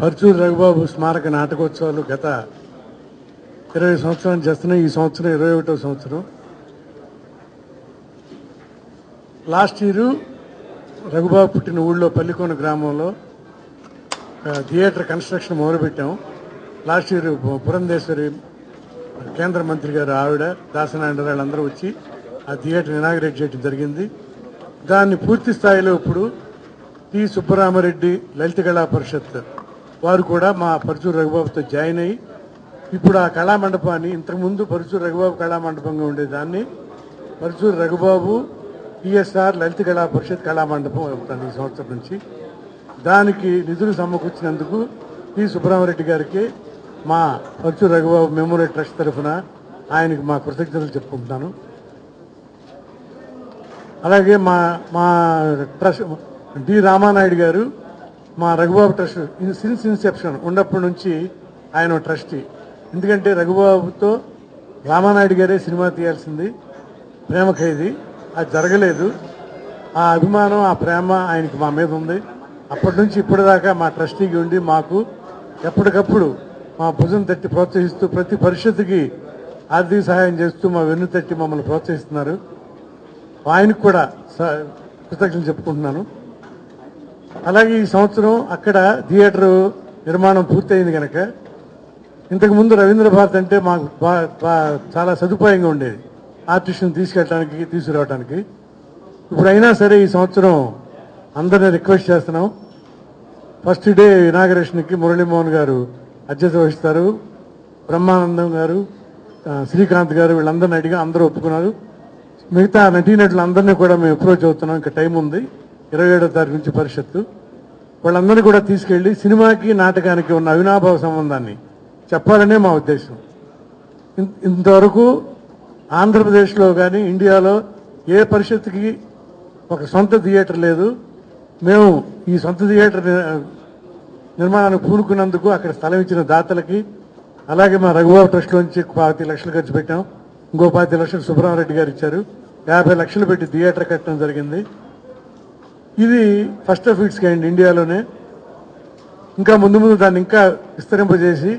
పరుచూరు రఘుబాబు స్మారక నాటకోత్సవాలు గత 20 సంవత్సరాలు చేస్తున్నాయి. ఈ సంవత్సరం 21వ సంవత్సరం. లాస్ట్ ఇయర్ రఘుబాబు పుట్టిన ఊళ్ళో పల్లికోన గ్రామంలో థియేటర్ కన్స్ట్రక్షన్ మొదలుపెట్టాం. లాస్ట్ ఇయర్ పురంధేశ్వరి కేంద్ర మంత్రి గారు ఆవిడ దాసనారాయణ వాళ్ళందరూ వచ్చి ఆ థియేటర్ ఇనాగ్రేట్ చేయడం జరిగింది. దాన్ని పూర్తి స్థాయిలో ఇప్పుడు టి సుబ్బరామరెడ్డి లలిత కళా పరిషత్ వారు కూడా మా పరుచూరు రఘుబాబుతో జాయిన్ అయ్యి ఇప్పుడు ఆ కళామండపాన్ని, ఇంతకుముందు పరుచూరు రఘుబాబు కళామండపంగా ఉండేదాన్ని పరుచూరు రఘుబాబు టిఎస్ఆర్ లలిత కళా పరిషత్ కళామండపం అవుతుంది ఈ సంవత్సరం నుంచి. దానికి నిధులు సమకూర్చినందుకు టి సుబ్బరామరెడ్డి గారికి మా పరుచూరు రఘుబాబు మెమోరియల్ ట్రస్ట్ తరఫున ఆయనకు మా కృతజ్ఞతలు చెప్పుకుంటున్నాను. అలాగే మా ట్రస్ట్ డి రామానాయుడు గారు మా రఘుబాబు ట్రస్ట్ సిన్స్ ఇన్సెప్షన్ ఉన్నప్పటి నుంచి ఆయన ట్రస్టీ. ఎందుకంటే రఘుబాబుతో రామానాయుడు గారే సినిమా తీయాల్సింది ప్రేమ ఖైదీ, అది జరగలేదు. ఆ అభిమానం ఆ ప్రేమ ఆయనకి మా మీద ఉంది. అప్పటి నుంచి ఇప్పటిదాకా మా ట్రస్టీకి ఉండి మాకు ఎప్పటికప్పుడు మా భుజం తట్టి ప్రోత్సహిస్తూ ప్రతి పరిషత్తుకి ఆర్థిక సహాయం చేస్తూ మా వెన్ను తట్టి మమ్మల్ని ప్రోత్సహిస్తున్నారు. ఆయనకు కూడా కృతజ్ఞతలు చెప్పుకుంటున్నాను. అలాగే ఈ సంవత్సరం అక్కడ థియేటర్ నిర్మాణం పూర్తయింది కనుక ఇంతకుముందు రవీంద్ర భారత్ అంటే మాకు చాలా సదుపాయంగా ఉండేది ఆర్టిస్టుని తీసుకెళ్ళడానికి తీసుకురావడానికి. ఇప్పుడు అయినా సరే ఈ సంవత్సరం అందరినీ రిక్వెస్ట్ చేస్తున్నాం. ఫస్ట్ డే ఇనాగరేషన్కి మురళీమోహన్ గారు అధ్యక్షత వహిస్తారు. బ్రహ్మానందం గారు, శ్రీకాంత్ గారు వీళ్ళందరినీ అడిగా అందరూ ఒప్పుకున్నారు. మిగతా నటీనటులందరినీ కూడా మేము అప్రోచ్ అవుతున్నాం. ఇంకా టైం ఉంది. 27వ తారీఖు నుంచి పరిషత్తు వాళ్ళందరినీ కూడా తీసుకెళ్లి సినిమాకి నాటకానికి ఉన్న అవినాభావ సంబంధాన్ని చెప్పాలనే మా ఉద్దేశం. ఇంతవరకు ఆంధ్రప్రదేశ్లో కానీ ఇండియాలో ఏ పరిషత్తుకి ఒక సొంత థియేటర్ లేదు. మేము ఈ సొంత థియేటర్ నిర్మాణానికి పూనుకున్నందుకు అక్కడ స్థలం ఇచ్చిన దాతలకి, అలాగే మా రఘుబాబు ట్రస్ట్లోంచి 25 లక్షలు ఖర్చు పెట్టాం. ఇంకో 25 లక్షలు సుబ్రహ్మరెడ్డి గారు ఇచ్చారు. 50 లక్షలు పెట్టి థియేటర్ కట్టడం జరిగింది. ఇది ఫస్ట్ ఆఫ్ ఇట్స్ కైండ్ ఇండియాలోనే. ఇంకా ముందు ముందు దాన్ని ఇంకా విస్తరింపజేసి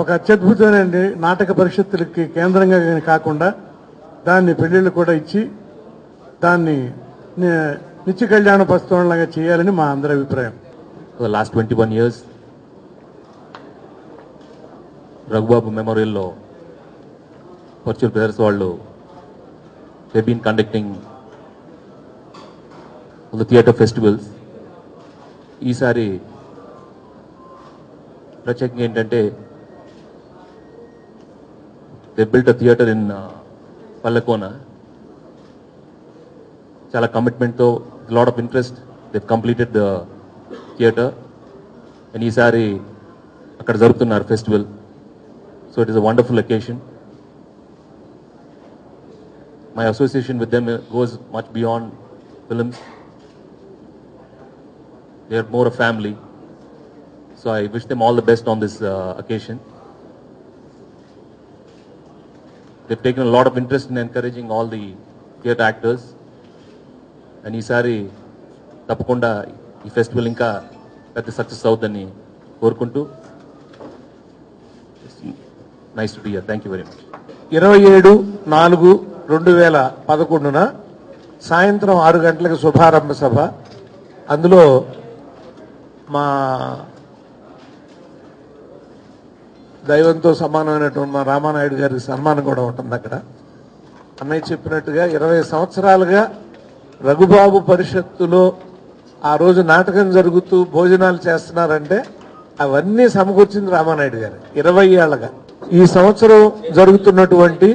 ఒక అత్యద్భుతమైన నాటక పరిషత్తులకి కేంద్రంగా కాకుండా దాన్ని పెళ్లిళ్ళు కూడా ఇచ్చి దాన్ని నిత్య కళ్యాణ ప్రస్థానంలాగా చేయాలని మా అందరి అభిప్రాయం. For the last 21 years, Raghubabu Memorial lo Purchur Brothers వాళ్ళు they've been conducting all the theatre festivals. ఈసారి ప్రత్యేకంగా ఏంటంటే they built a theatre in Pallakona. చాలా కమిట్మెంట్ తో lot of interest they've completed the theatre and ఈసారి అక్కడ జరుగుతున్నారు festival. So it is a wonderful occasion. My association with them goes much beyond films. They are more a family. So I wish them all the best on this occasion. They've taken a lot of interest in encouraging all the theatre actors. And ఈసారి తప్పకుండా ఈ festival ఇంకా పెద్ద success అవుతుందని కోరుకుంటూ nice to be here. Thank you very much. 27/4/2011 సాయంత్రం 6 గంటలకు శుభారంభ సభ. అందులో మా దైవంతో సమానమైనటువంటి మా రామానాయుడు గారికి సన్మానం కూడా ఉంటుంది అక్కడ. అన్నయ్య చెప్పినట్టుగా 20 సంవత్సరాలుగా రఘుబాబు పరిషత్తులో ఆ రోజు నాటకం జరుగుతూ భోజనాలు చేస్తున్నారంటే అవన్నీ సమకూర్చింది రామానాయుడు గారు 20 ఏళ్లగా. ఈ సంవత్సరం జరుగుతున్నటువంటి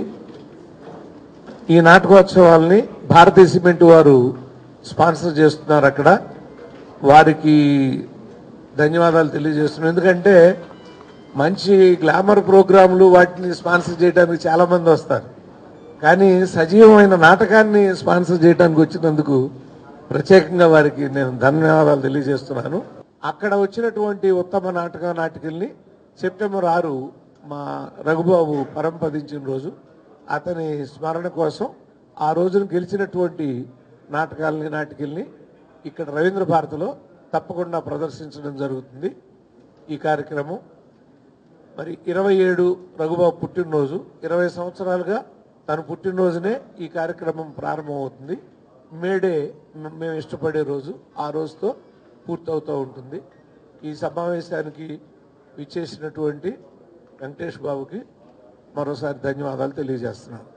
ఈ నాటకోత్సవాల్ని భారతీయ సిమెంట్ వారు స్పాన్సర్ చేస్తున్నారు. అక్కడ వారికి ధన్యవాదాలు తెలియజేస్తున్నాం. ఎందుకంటే మంచి గ్లామర్ ప్రోగ్రాంలు వాటిని స్పాన్సర్ చేయడానికి చాలా మంది వస్తారు, కానీ సజీవమైన నాటకాన్ని స్పాన్సర్ చేయడానికి వచ్చినందుకు ప్రత్యేకంగా వారికి నేను ధన్యవాదాలు తెలియజేస్తున్నాను. అక్కడ వచ్చినటువంటి ఉత్తమ నాటకుల్ని సెప్టెంబర్ 6 మా రఘుబాబు పరంపదించిన రోజు అతని స్మరణ కోసం ఆ రోజున గెలిచినటువంటి నాటకుల్ని ఇక్కడ రవీంద్ర భారతిలో తప్పకుండా ప్రదర్శించడం జరుగుతుంది. ఈ కార్యక్రమం. మరి 27 రఘుబాబు పుట్టినరోజు. 20 సంవత్సరాలుగా తన పుట్టినరోజునే ఈ కార్యక్రమం ప్రారంభమవుతుంది. మేడే మేము ఇష్టపడే రోజు, ఆ రోజుతో పూర్తవుతూ ఉంటుంది. ఈ సమావేశానికి విచ్చేసినటువంటి వెంకటేష్ బాబుకి మరోసారి ధన్యవాదాలు తెలియజేస్తున్నాను.